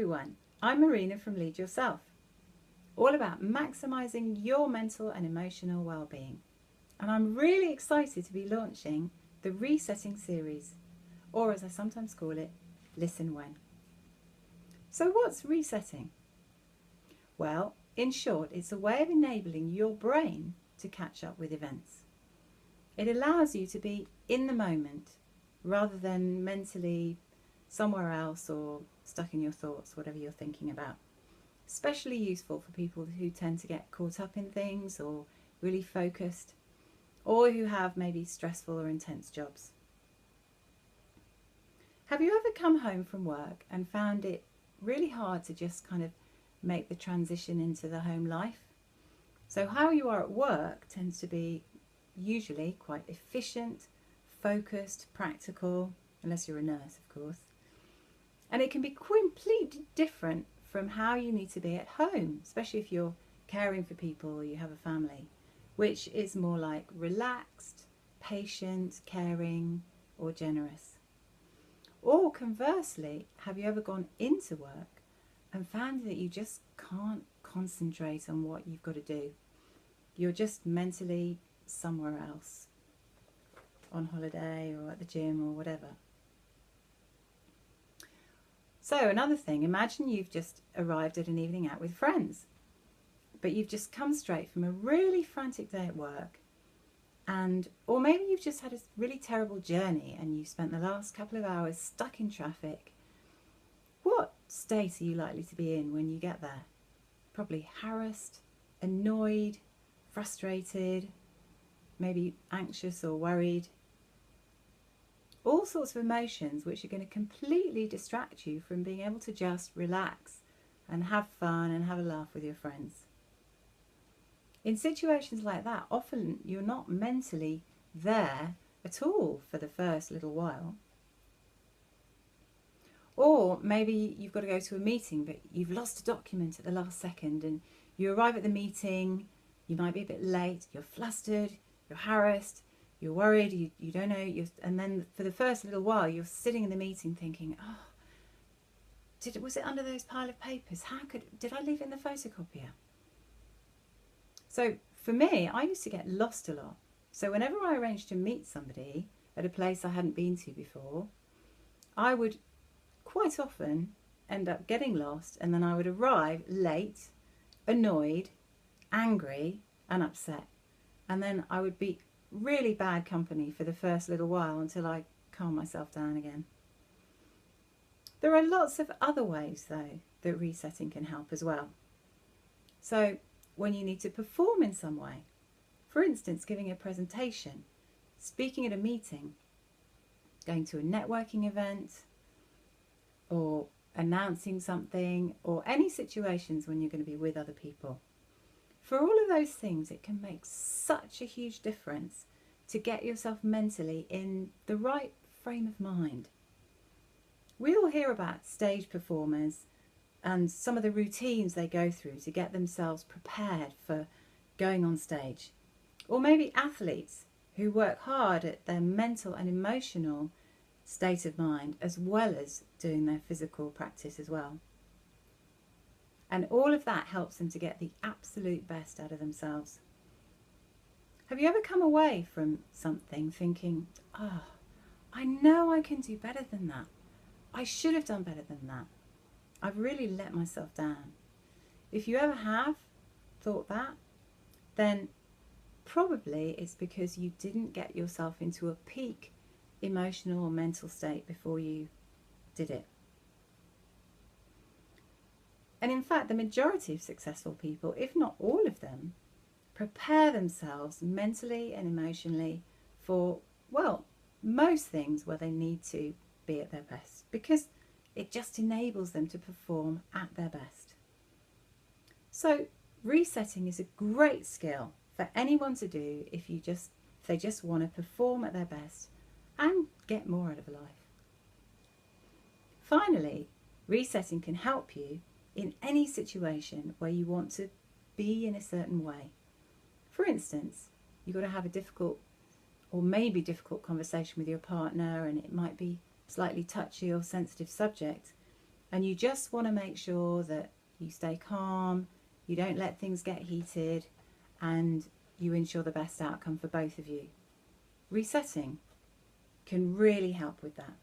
everyone, I'm Marina from Lead Yourself, all about maximising your mental and emotional well-being. And I'm really excited to be launching the Resetting series, or as I sometimes call it, Listen When. So what's resetting? Well, in short, it's a way of enabling your brain to catch up with events. It allows you to be in the moment rather than mentally somewhere else or stuck in your thoughts, whatever you're thinking about. Especially useful for people who tend to get caught up in things or really focused, or who have maybe stressful or intense jobs. Have you ever come home from work and found it really hard to just kind of make the transition into the home life? So how you are at work tends to be usually quite efficient, focused, practical, unless you're a nurse, of course. And it can be completely different from how you need to be at home, especially if you're caring for people or you have a family, which is more like relaxed, patient, caring, or generous. Or conversely, have you ever gone into work and found that you just can't concentrate on what you've got to do? You're just mentally somewhere else, on holiday or at the gym or whatever. So another thing, imagine you've just arrived at an evening out with friends, but you've just come straight from a really frantic day at work, or maybe you've just had a really terrible journey and you've spent the last couple of hours stuck in traffic. What state are you likely to be in when you get there? Probably harassed, annoyed, frustrated, maybe anxious or worried. All sorts of emotions which are going to completely distract you from being able to just relax and have fun and have a laugh with your friends. In situations like that, often you're not mentally there at all for the first little while. Or maybe you've got to go to a meeting but you've lost a document at the last second, and you arrive at the meeting, you might be a bit late, you're flustered, you're harassed, you're worried, you don't know, and then for the first little while you're sitting in the meeting thinking, oh, was it under those pile of papers? Did I leave it in the photocopier? So for me, I used to get lost a lot. So whenever I arranged to meet somebody at a place I hadn't been to before, I would quite often end up getting lost, and then I would arrive late, annoyed, angry and upset. And then I would be really bad company for the first little while until I calm myself down again. There are lots of other ways though that resetting can help as well. So when you need to perform in some way, for instance giving a presentation, speaking at a meeting, going to a networking event, or announcing something, or any situations when you're going to be with other people. For all of those things, it can make such a huge difference to get yourself mentally in the right frame of mind. We all hear about stage performers and some of the routines they go through to get themselves prepared for going on stage. Or maybe athletes who work hard at their mental and emotional state of mind as well as doing their physical practice as well. And all of that helps them to get the absolute best out of themselves. Have you ever come away from something thinking, oh, I know I can do better than that. I should have done better than that. I've really let myself down. If you ever have thought that, then probably it's because you didn't get yourself into a peak emotional or mental state before you did it. And in fact, the majority of successful people, if not all of them, prepare themselves mentally and emotionally for, well, most things where they need to be at their best, because it just enables them to perform at their best. So resetting is a great skill for anyone to do if they just want to perform at their best and get more out of life. Finally, resetting can help you in any situation where you want to be in a certain way. For instance, you've got to have a difficult or maybe difficult conversation with your partner, and it might be slightly touchy or sensitive subject, and you just want to make sure that you stay calm, you don't let things get heated, and you ensure the best outcome for both of you. Resetting can really help with that.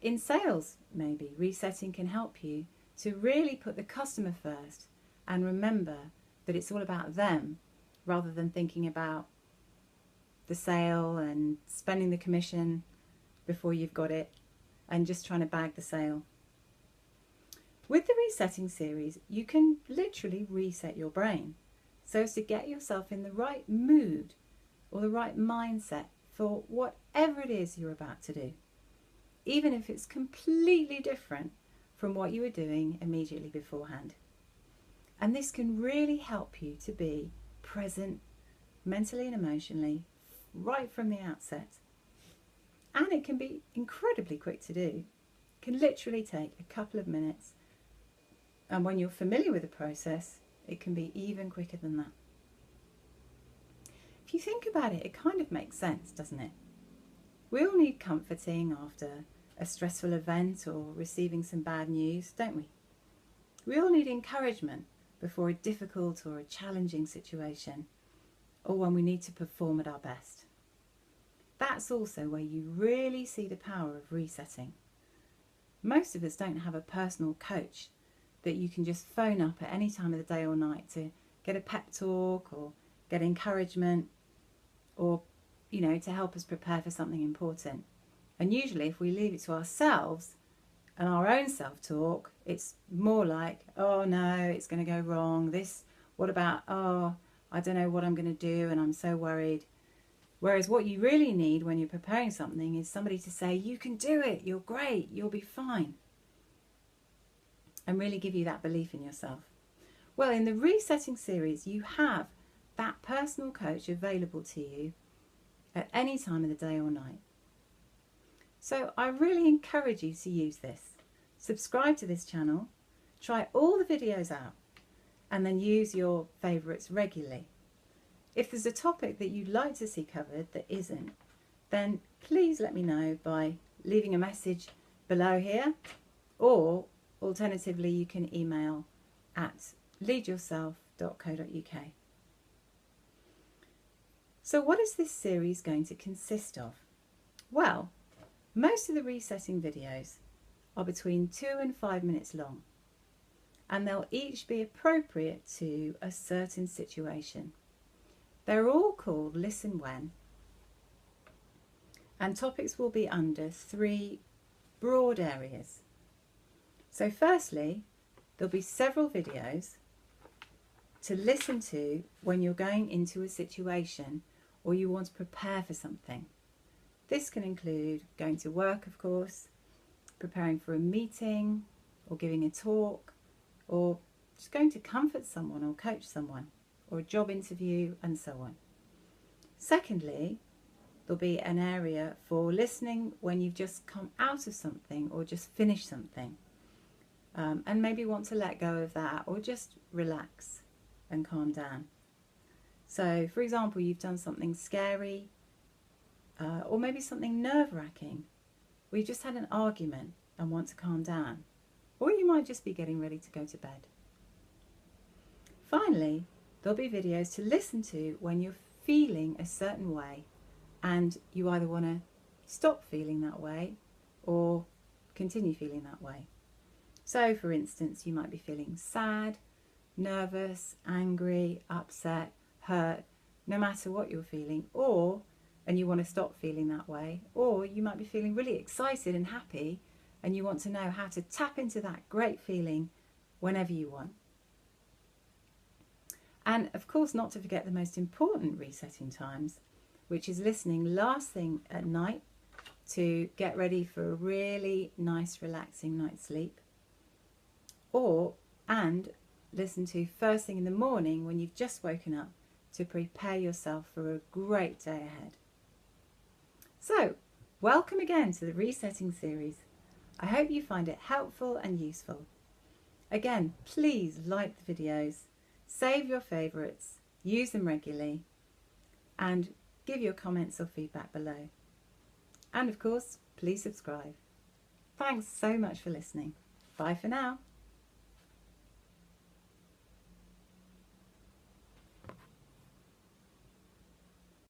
In sales, maybe, resetting can help you to really put the customer first and remember that it's all about them rather than thinking about the sale and spending the commission before you've got it and just trying to bag the sale. With the resetting series, you can literally reset your brain so as to get yourself in the right mood or the right mindset for whatever it is you're about to do, even if it's completely different from what you were doing immediately beforehand. And this can really help you to be present mentally and emotionally right from the outset. And it can be incredibly quick to do. It can literally take a couple of minutes. And when you're familiar with the process, it can be even quicker than that. If you think about it, it kind of makes sense, doesn't it? We all need comforting after a stressful event or receiving some bad news, don't we? We all need encouragement before a difficult or a challenging situation, or when we need to perform at our best. That's also where you really see the power of resetting. Most of us don't have a personal coach that you can just phone up at any time of the day or night to get a pep talk or get encouragement or, to help us prepare for something important. And usually if we leave it to ourselves and our own self-talk, it's more like, oh no, it's going to go wrong. What about, oh, I don't know what I'm going to do and I'm so worried. Whereas what you really need when you're preparing something is somebody to say, you can do it, you're great, you'll be fine. And really give you that belief in yourself. Well, in the resetting series, you have that personal coach available to you at any time of the day or night. So I really encourage you to use this. Subscribe to this channel, try all the videos out, and then use your favourites regularly. If there's a topic that you'd like to see covered that isn't, then please let me know by leaving a message below here, or alternatively you can email at leadyourself.co.uk. So what is this series going to consist of? Well, most of the resetting videos are between 2 and 5 minutes long, and they'll each be appropriate to a certain situation. They're all called Listen When, and topics will be under 3 broad areas. So firstly, there'll be several videos to listen to when you're going into a situation or you want to prepare for something. This can include going to work, of course, preparing for a meeting or giving a talk, or just going to comfort someone or coach someone, or a job interview, and so on. Secondly, there'll be an area for listening when you've just come out of something or just finished something, and maybe want to let go of that or just relax and calm down. So, for example, you've done something scary, or maybe something nerve-wracking, or you just had an argument and want to calm down, or you might just be getting ready to go to bed. Finally, there'll be videos to listen to when you're feeling a certain way and you either want to stop feeling that way or continue feeling that way. So, for instance, you might be feeling sad, nervous, angry, upset, hurt, no matter what you're feeling, and you want to stop feeling that way, or you might be feeling really excited and happy and you want to know how to tap into that great feeling whenever you want. And of course, not to forget the most important resetting times, which is listening last thing at night to get ready for a really nice relaxing night's sleep, and listen to first thing in the morning when you've just woken up to prepare yourself for a great day ahead. So, welcome again to the resetting series. I hope you find it helpful and useful. Again, please like the videos, save your favourites, use them regularly, and give your comments or feedback below. And of course, please subscribe. Thanks so much for listening. Bye for now.